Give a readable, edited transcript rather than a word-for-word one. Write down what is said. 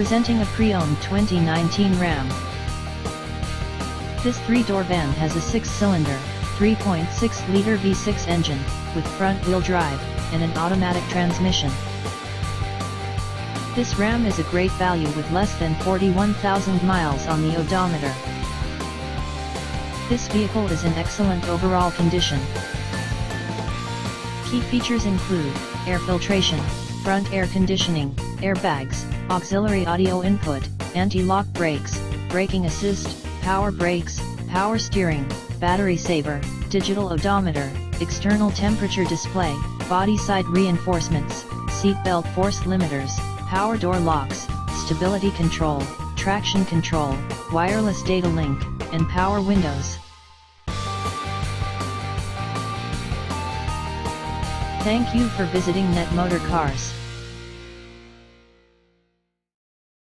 Presenting a pre-owned 2019 Ram. This 3-door van has a 6-cylinder, 3.6-liter V6 engine, with front-wheel drive, and an automatic transmission. This Ram is a great value with less than 41,000 miles on the odometer. This vehicle is in excellent overall condition. Key features include air filtration, front air conditioning, airbags, auxiliary audio input, anti-lock brakes, braking assist, power brakes, power steering, battery saver, digital odometer, external temperature display, body side reinforcements, seat belt force limiters, power door locks, stability control, traction control, wireless data link, and power windows. Thank you for visiting Motorcars.